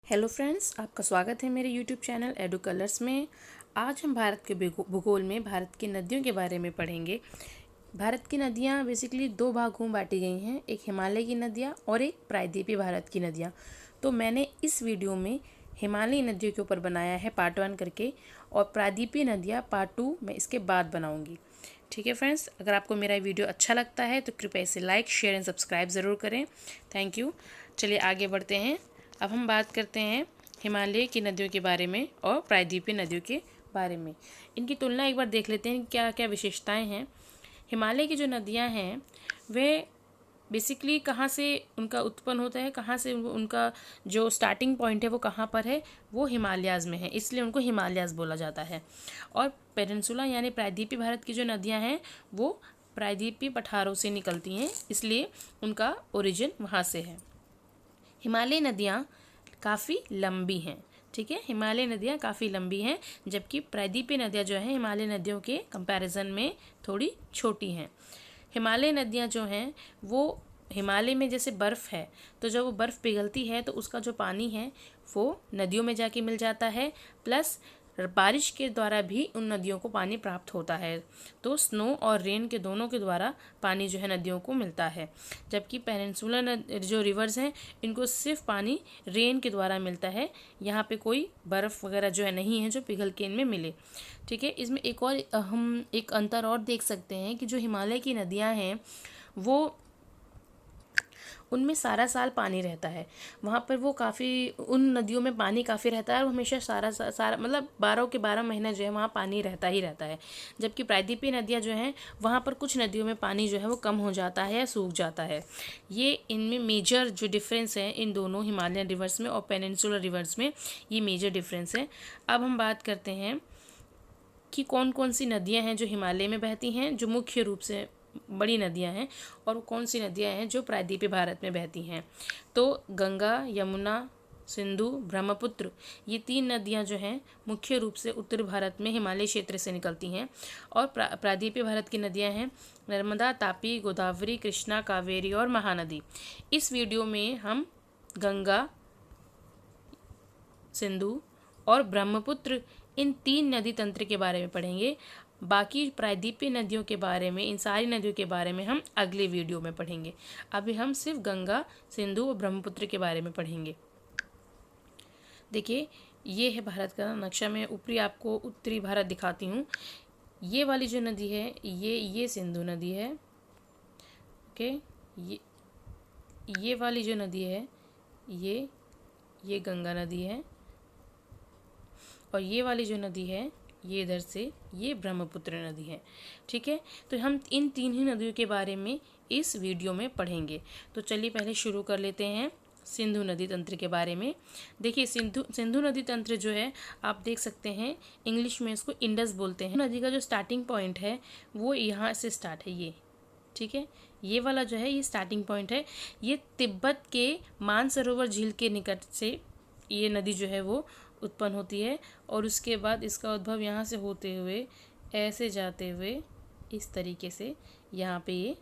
Hello friends, आपका स्वागत है मेरे यूट्यूब चैनल एडू कलर्स में। आज हम भारत के भूगोल में भारत की नदियों के बारे में पढ़ेंगे। भारत की नदियाँ बेसिकली दो भागों में बांटी गई हैं, एक हिमालय की नदियाँ और एक प्रायद्वीपीय भारत की नदियाँ। तो मैंने इस वीडियो में हिमालयी नदियों के ऊपर बनाया है पार्ट 1 करके, और प्रायद्वीपीय नदियाँ पार्ट 2 मैं इसके बाद बनाऊँगी। ठीक है फ्रेंड्स, अगर आपको मेरा वीडियो अच्छा लगता है तो कृपया इसे लाइक, शेयर एंड सब्सक्राइब ज़रूर करें। Thank you. चलिए आगे बढ़ते हैं। अब हम बात करते हैं हिमालय की नदियों के बारे में और प्रायद्वीपीय नदियों के बारे में। इनकी तुलना एक बार देख लेते हैं क्या क्या विशेषताएं हैं। हिमालय की जो नदियां हैं वे बेसिकली कहाँ से उनका उत्पन्न होता है, कहाँ से उनका जो स्टार्टिंग पॉइंट है वो कहाँ पर है, वो हिमालयाज़ में है, इसलिए उनको हिमालयाज़ बोला जाता है। और पेनिनसुला यानी प्रायद्वीपीय भारत की जो नदियाँ हैं वो प्रायद्वीपीय पठारों से निकलती हैं, इसलिए उनका ओरिजिन वहाँ से है। हिमालय नदियाँ काफ़ी लंबी हैं। ठीक है, हिमालय नदियाँ काफ़ी लंबी हैं, जबकि प्रायद्वीपीय नदियाँ जो हैं हिमालय नदियों के कंपैरिजन में थोड़ी छोटी हैं। हिमालय नदियाँ जो हैं वो हिमालय में जैसे बर्फ़ है, तो जब वो बर्फ़ पिघलती है तो उसका जो पानी है वो नदियों में जाके मिल जाता है, प्लस बारिश के द्वारा भी उन नदियों को पानी प्राप्त होता है। तो स्नो और रेन के दोनों के द्वारा पानी जो है नदियों को मिलता है। जबकि पेनिनसुला जो रिवर्स हैं इनको सिर्फ पानी रेन के द्वारा मिलता है, यहाँ पे कोई बर्फ़ वगैरह जो है नहीं है जो पिघल के इनमें मिले। ठीक है, इसमें एक और हम एक अंतर और देख सकते हैं कि जो हिमालय की नदियाँ हैं वो उनमें सारा साल पानी रहता है। वहाँ पर वो काफ़ी उन नदियों में पानी काफ़ी रहता है और हमेशा सारा मतलब 12 के 12 महीने जो है वहाँ पानी रहता ही रहता है। जबकि प्रायद्वीपीय नदियाँ जो हैं वहाँ पर कुछ नदियों में पानी जो है वो कम हो जाता है या सूख जाता है। ये इनमें मेजर जो डिफरेंस है इन दोनों हिमालयन रिवर्स में और पेनिनसुलर रिवर्स में, ये मेजर डिफरेंस है। अब हम बात करते हैं कि कौन कौन सी नदियाँ हैं जो हिमालय में बहती हैं, जो मुख्य रूप से बड़ी नदियाँ हैं, और कौन सी नदियाँ हैं जो प्रायद्वीपीय भारत में बहती हैं। तो गंगा, यमुना, सिंधु, ब्रह्मपुत्र, ये 3 नदियाँ जो हैं मुख्य रूप से उत्तर भारत में हिमालय क्षेत्र से निकलती हैं। और प्रायद्वीपीय भारत की नदियाँ हैं नर्मदा, तापी, गोदावरी, कृष्णा, कावेरी और महानदी। इस वीडियो में हम गंगा, सिंधु और ब्रह्मपुत्र, इन 3 नदी तंत्र के बारे में पढ़ेंगे। बाकी प्रायद्वीपीय नदियों के बारे में, इन सारी नदियों के बारे में हम अगले वीडियो में पढ़ेंगे। अभी हम सिर्फ गंगा, सिंधु और ब्रह्मपुत्र के बारे में पढ़ेंगे। देखिए, ये है भारत का नक्शा। मैं ऊपरी आपको उत्तरी भारत दिखाती हूँ। ये वाली जो नदी है ये सिंधु नदी है। ओके, ये वाली जो नदी है ये गंगा नदी है, और ये वाली जो नदी है ये इधर से ये ब्रह्मपुत्र नदी है। ठीक है, तो हम इन 3 ही नदियों के बारे में इस वीडियो में पढ़ेंगे। तो चलिए पहले शुरू कर लेते हैं सिंधु नदी तंत्र के बारे में। देखिए, सिंधु नदी तंत्र जो है आप देख सकते हैं, इंग्लिश में इसको इंडस बोलते हैं। नदी का जो स्टार्टिंग पॉइंट है वो यहाँ से स्टार्ट है, ये ठीक है, ये वाला जो है ये स्टार्टिंग पॉइंट है। ये तिब्बत के मानसरोवर झील के निकट से ये नदी जो है वो उत्पन्न होती है, और उसके बाद इसका उद्भव यहाँ से होते हुए ऐसे जाते हुए इस तरीके से यहाँ पे ये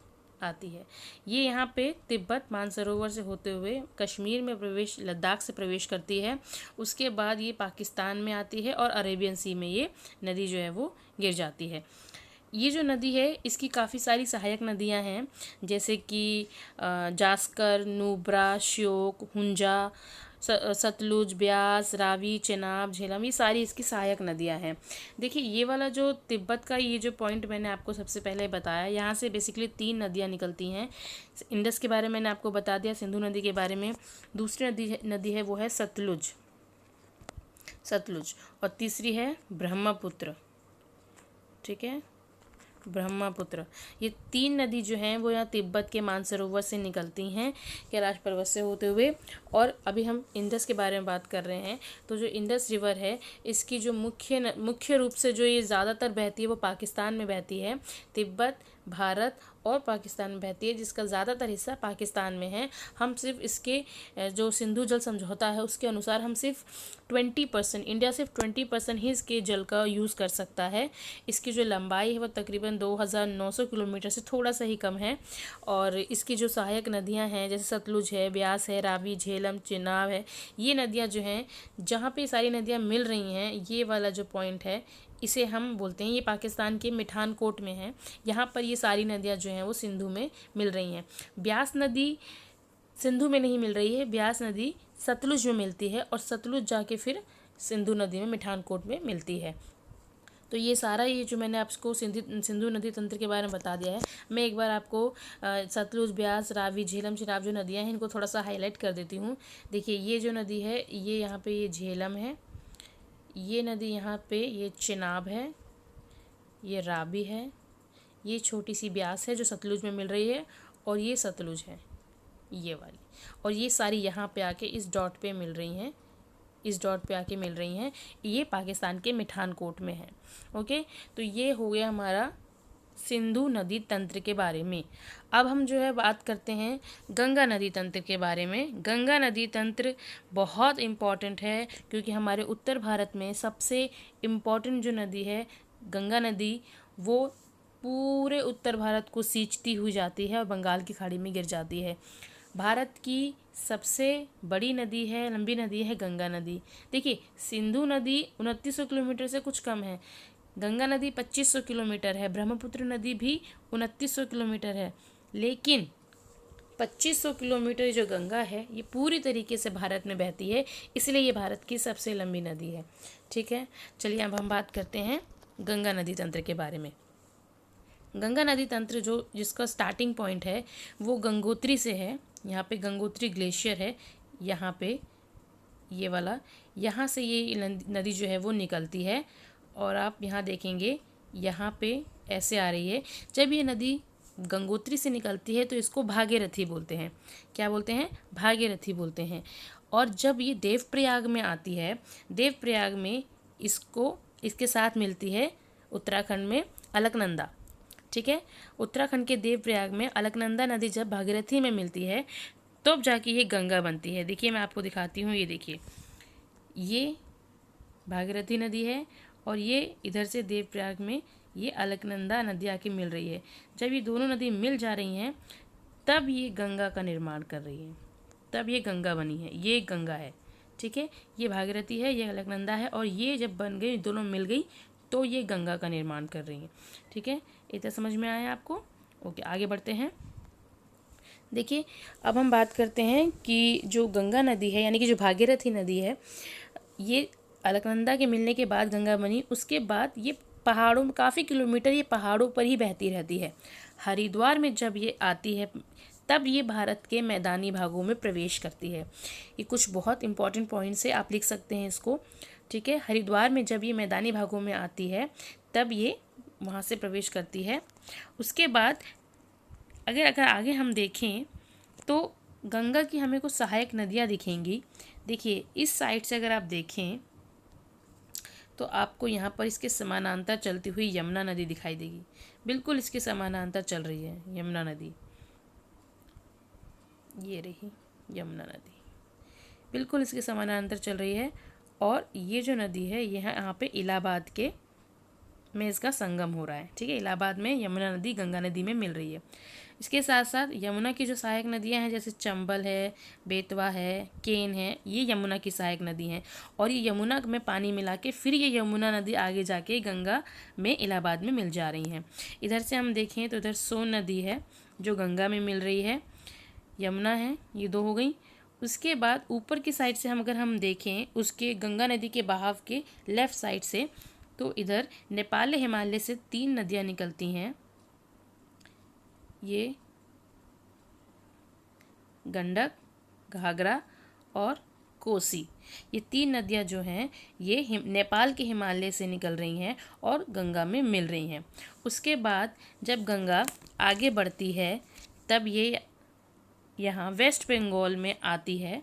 आती है। ये यहाँ पे तिब्बत मानसरोवर से होते हुए कश्मीर में प्रवेश, लद्दाख से प्रवेश करती है। उसके बाद ये पाकिस्तान में आती है और अरेबियन सी में ये नदी जो है वो गिर जाती है। ये जो नदी है इसकी काफ़ी सारी सहायक नदियाँ हैं, जैसे कि जास्कर, नुब्रा, श्योक, हुंजा, सतलुज, ब्यास, रावी, चेनाब, झेलम, ये सारी इसकी सहायक नदियां हैं। देखिए, ये वाला जो तिब्बत का ये जो पॉइंट मैंने आपको सबसे पहले बताया, यहाँ से बेसिकली 3 नदियां निकलती हैं। इंडस के बारे में मैंने आपको बता दिया, सिंधु नदी के बारे में। दूसरी नदी है वो है सतलुज, और तीसरी है ब्रह्मपुत्र। ठीक है, ब्रह्मपुत्र। ये 3 नदी जो हैं वो यहाँ तिब्बत के मानसरोवर से निकलती हैं, कैलाश पर्वत से होते हुए। और अभी हम इंडस के बारे में बात कर रहे हैं। तो जो इंडस रिवर है इसकी जो मुख्य रूप से जो ये ज़्यादातर बहती है वो पाकिस्तान में बहती है। तिब्बत, भारत और पाकिस्तान में बहती है, जिसका ज़्यादातर हिस्सा पाकिस्तान में है। हम सिर्फ इसके जो सिंधु जल समझौता है उसके अनुसार हम सिर्फ 20%, इंडिया सिर्फ 20% ही इसके जल का यूज़ कर सकता है। इसकी जो लंबाई है वो तकरीबन 2900 किलोमीटर से थोड़ा सा ही कम है। और इसकी जो सहायक नदियां हैं जैसे सतलुज है, ब्यास है, रावी, झेलम, चेनाब है, ये नदियां जो हैं, जहाँ पे सारी नदियां मिल रही हैं, ये वाला जो पॉइंट है इसे हम बोलते हैं, ये पाकिस्तान के मिठानकोट में है। यहाँ पर ये सारी नदियाँ जो हैं वो सिंधु में मिल रही हैं। ब्यास नदी सिंधु में नहीं मिल रही है, ब्यास नदी सतलुज में मिलती है और सतलुज जाके फिर सिंधु नदी में मिठानकोट में मिलती है। तो ये सारा ये जो मैंने आपको सिंधु नदी तंत्र के बारे में बता दिया है। मैं एक बार आपको सतलुज, ब्यास, रावी, झेलम, चिनाब जो नदियाँ हैं इनको थोड़ा सा हाईलाइट कर देती हूँ। देखिए ये जो नदी है ये यहाँ पे ये झेलम है, ये नदी यहाँ पे ये चिनाब है, ये रावी है, ये छोटी सी ब्यास है जो सतलुज में मिल रही है, और ये सतलुज है ये वाली, और ये सारी यहाँ पे आके इस डॉट पे मिल रही हैं, इस डॉट पे आके मिल रही हैं। ये पाकिस्तान के मिठानकोट में है। ओके, तो ये हो गया हमारा सिंधु नदी तंत्र के बारे में। अब हम जो है बात करते हैं गंगा नदी तंत्र के बारे में। गंगा नदी तंत्र बहुत इम्पॉर्टेंट है क्योंकि हमारे उत्तर भारत में सबसे इम्पॉर्टेंट जो नदी है गंगा नदी, वो पूरे उत्तर भारत को सींचती हुई जाती है और बंगाल की खाड़ी में गिर जाती है। भारत की सबसे बड़ी नदी है, लंबी नदी है गंगा नदी। देखिए सिंधु नदी 2900 किलोमीटर से कुछ कम है, गंगा नदी 2500 किलोमीटर है, ब्रह्मपुत्र नदी भी 2900 किलोमीटर है, लेकिन 2500 किलोमीटर जो गंगा है ये पूरी तरीके से भारत में बहती है, इसलिए ये भारत की सबसे लंबी नदी है। ठीक है, चलिए अब हम बात करते हैं गंगा नदी तंत्र के बारे में। गंगा नदी तंत्र जो जिसका स्टार्टिंग पॉइंट है वो गंगोत्री से है। यहाँ पे गंगोत्री ग्लेशियर है, यहाँ पे ये वाला, यहाँ से ये नदी जो है वो निकलती है और आप यहाँ देखेंगे यहाँ पे ऐसे आ रही है। जब ये नदी गंगोत्री से निकलती है तो इसको भागीरथी बोलते हैं। क्या बोलते हैं? भागीरथी बोलते हैं। और जब ये देवप्रयाग में आती है, देवप्रयाग में इसके साथ मिलती है उत्तराखंड में अलकनंदा। ठीक है, उत्तराखंड के देवप्रयाग में अलकनंदा नदी जब भागीरथी में मिलती है तब जाके ये गंगा बनती है। देखिए मैं आपको दिखाती हूँ, ये देखिए ये भागीरथी नदी है और ये इधर से देवप्रयाग में ये अलकनंदा नदी आके मिल रही है। जब ये दोनों नदी मिल जा रही हैं तब ये गंगा का निर्माण कर रही है, तब ये गंगा बनी है, ये गंगा है। ठीक है, ये भागीरथी है, ये अलकनंदा है, और ये जब बन गई, दोनों मिल गई तो ये गंगा का निर्माण कर रही है। ठीक है, इतना समझ में आया आपको? ओके, आगे बढ़ते हैं। देखिए अब हम बात करते हैं कि जो गंगा नदी है यानी कि जो भागीरथी नदी है, ये अलकनंदा के मिलने के बाद गंगा बनी। उसके बाद ये पहाड़ों में काफ़ी किलोमीटर ये पहाड़ों पर ही बहती रहती है। हरिद्वार में जब ये आती है तब ये भारत के मैदानी भागों में प्रवेश करती है। ये कुछ बहुत इंपॉर्टेंट पॉइंट्स है, आप लिख सकते हैं इसको। ठीक है, हरिद्वार में जब ये मैदानी भागों में आती है तब ये वहाँ से प्रवेश करती है। उसके बाद अगर आगे हम देखें तो गंगा की हमें कुछ सहायक नदियाँ दिखेंगी। देखिए इस साइड से अगर आप देखें तो आपको यहाँ पर इसके समानांतर चलती हुई यमुना नदी दिखाई देगी। बिल्कुल इसके समानांतर चल रही है यमुना नदी, ये रही यमुना नदी, बिल्कुल इसके समानांतर चल रही है। और ये जो नदी है यहाँ पे इलाहाबाद के में इसका संगम हो रहा है। ठीक है, इलाहाबाद में यमुना नदी गंगा नदी में मिल रही है। इसके साथ साथ यमुना की जो सहायक नदियां हैं जैसे चंबल है, बेतवा है, केन है, ये यमुना की सहायक नदी हैं। और ये यमुना में पानी मिला के फिर ये यमुना नदी आगे जाके गंगा में इलाहाबाद में मिल जा रही हैं। इधर से हम देखें तो इधर सोन नदी है जो गंगा में मिल रही है, यमुना है, ये दो हो गई। उसके बाद ऊपर की साइड से अगर हम देखें उसके गंगा नदी के बहाव के लेफ़्ट साइड से, तो इधर नेपाल हिमालय से 3 नदियाँ निकलती हैं। ये गंडक, घाघरा और कोसी, ये 3 नदियाँ जो हैं ये नेपाल के हिमालय से निकल रही हैं और गंगा में मिल रही हैं। उसके बाद जब गंगा आगे बढ़ती है तब ये यहाँ वेस्ट बंगाल में आती है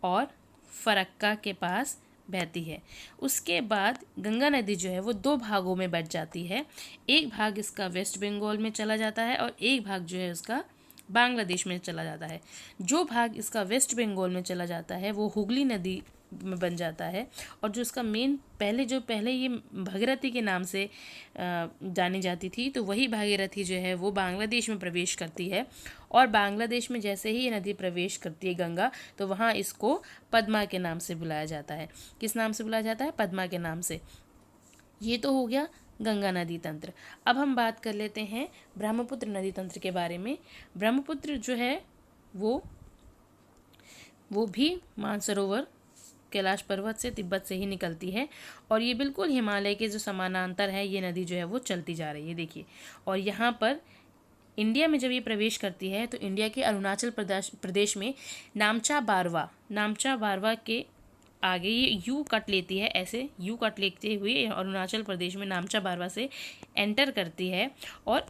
और फरक्का के पास बहती है। उसके बाद गंगा नदी जो है वो दो भागों में बट जाती है। एक भाग इसका वेस्ट बंगाल में चला जाता है और एक भाग जो है उसका बांग्लादेश में चला जाता है। जो भाग इसका वेस्ट बंगाल में चला जाता है वो हुगली नदी में बन जाता है, और जो इसका मेन पहले ये भागीरथी के नाम से जानी जाती थी, तो वही भागीरथी जो है वो बांग्लादेश में प्रवेश करती है। और बांग्लादेश में जैसे ही ये नदी प्रवेश करती है गंगा, तो वहाँ इसको पद्मा के नाम से बुलाया जाता है। किस नाम से बुलाया जाता है? पद्मा के नाम से। ये तो हो गया गंगा नदी तंत्र। अब हम बात कर लेते हैं ब्रह्मपुत्र नदी तंत्र के बारे में। ब्रह्मपुत्र जो है वो भी मानसरोवर कैलाश पर्वत से, तिब्बत से ही निकलती है, और ये बिल्कुल हिमालय के जो समानांतर है ये नदी जो है वो चलती जा रही है, देखिए। और यहाँ पर इंडिया में जब ये प्रवेश करती है तो इंडिया के अरुणाचल प्रदेश में नामचा बारवा के आगे ये यू कट लेती है, ऐसे यू कट लेते हुए अरुणाचल प्रदेश में नामचा बारवा से एंटर करती है। और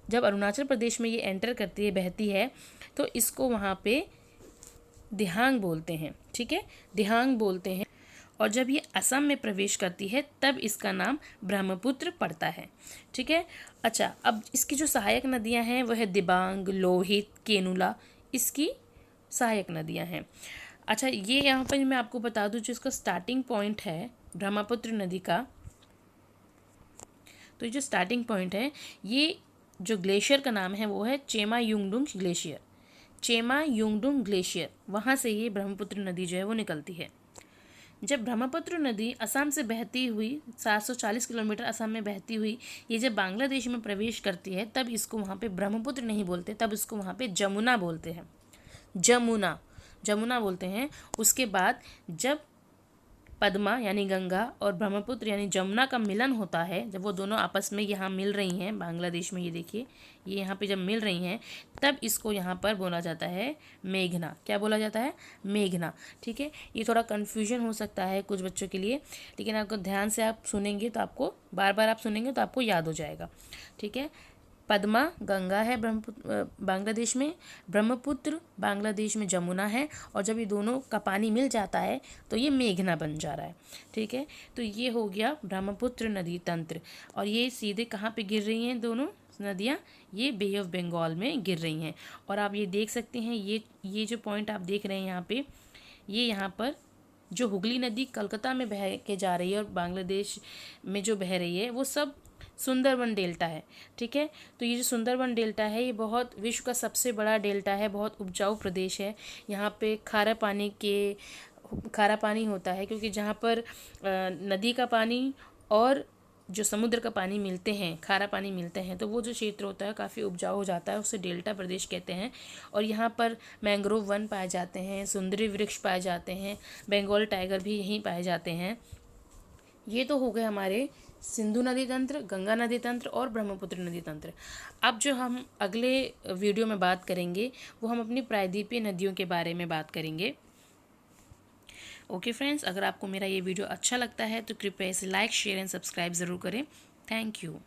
जब अरुणाचल प्रदेश में ये एंटर करती है, बहती है, तो इसको वहाँ पे दिहांग बोलते हैं, ठीक है, दिहांग बोलते हैं। और जब ये असम में प्रवेश करती है तब इसका नाम ब्रह्मपुत्र पड़ता है, ठीक है। अच्छा, अब इसकी जो सहायक नदियां हैं वह है दिबांग, लोहित, केनुला, इसकी सहायक नदियां हैं। अच्छा, ये यहाँ पर मैं आपको बता दूं, जो इसका स्टार्टिंग पॉइंट है ब्रह्मपुत्र नदी का, तो ये जो स्टार्टिंग पॉइंट है, ये जो ग्लेशियर का नाम है वो है चेमा युंगडुंग ग्लेशियर। चेमा युंगडुंग ग्लेशियर, वहाँ से ये ब्रह्मपुत्र नदी जो है वो निकलती है। जब ब्रह्मपुत्र नदी असम से बहती हुई 740 किलोमीटर असम में बहती हुई ये जब बांग्लादेश में प्रवेश करती है, तब इसको वहाँ पे ब्रह्मपुत्र नहीं बोलते, तब इसको वहाँ पे जमुना बोलते हैं। जमुना बोलते हैं। उसके बाद जब पद्मा यानी गंगा और ब्रह्मपुत्र यानी जमुना का मिलन होता है, जब वो दोनों आपस में यहाँ मिल रही हैं बांग्लादेश में, ये देखिए, ये यहाँ पे जब मिल रही हैं, तब इसको यहाँ पर बोला जाता है मेघना। क्या बोला जाता है? मेघना, ठीक है। ये थोड़ा कन्फ्यूजन हो सकता है कुछ बच्चों के लिए, लेकिन आपको ध्यान से आप सुनेंगे तो आपको बार बार आप सुनेंगे तो आपको याद हो जाएगा, ठीक है। पद्मा गंगा है बांग्लादेश में, ब्रह्मपुत्र बांग्लादेश में जमुना है, और जब ये दोनों का पानी मिल जाता है तो ये मेघना बन जा रहा है, ठीक है। तो ये हो गया ब्रह्मपुत्र नदी तंत्र। और ये सीधे कहाँ पे गिर रही हैं दोनों नदियाँ? ये बे ऑफ बंगाल में गिर रही हैं। और आप ये देख सकते हैं, ये जो पॉइंट आप देख रहे हैं यहाँ पे, ये यहाँ पर जो हुगली नदी कलकत्ता में बह के जा रही है और बांग्लादेश में जो बह रही है, वो सब सुंदरबन डेल्टा है, ठीक है। तो ये जो सुंदरबन डेल्टा है ये बहुत विश्व का सबसे बड़ा डेल्टा है, बहुत उपजाऊ प्रदेश है। यहाँ पे खारा पानी होता है, क्योंकि जहाँ पर नदी का पानी और जो समुद्र का पानी मिलते हैं, खारा पानी मिलते हैं, तो वो जो क्षेत्र होता है काफ़ी उपजाऊ हो जाता है, उसे डेल्टा प्रदेश कहते हैं। और यहाँ पर मैंग्रोव वन पाए जाते हैं, सुंदरी वृक्ष पाए जाते हैं, बंगाल टाइगर भी यहीं पाए जाते हैं। ये तो हो गए हमारे सिंधु नदी तंत्र, गंगा नदी तंत्र और ब्रह्मपुत्र नदी तंत्र। अब जो हम अगले वीडियो में बात करेंगे वो हम अपनी प्रायद्वीपीय नदियों के बारे में बात करेंगे। ओके फ्रेंड्स, अगर आपको मेरा ये वीडियो अच्छा लगता है तो कृपया इसे लाइक, शेयर एंड सब्सक्राइब ज़रूर करें। Thank you.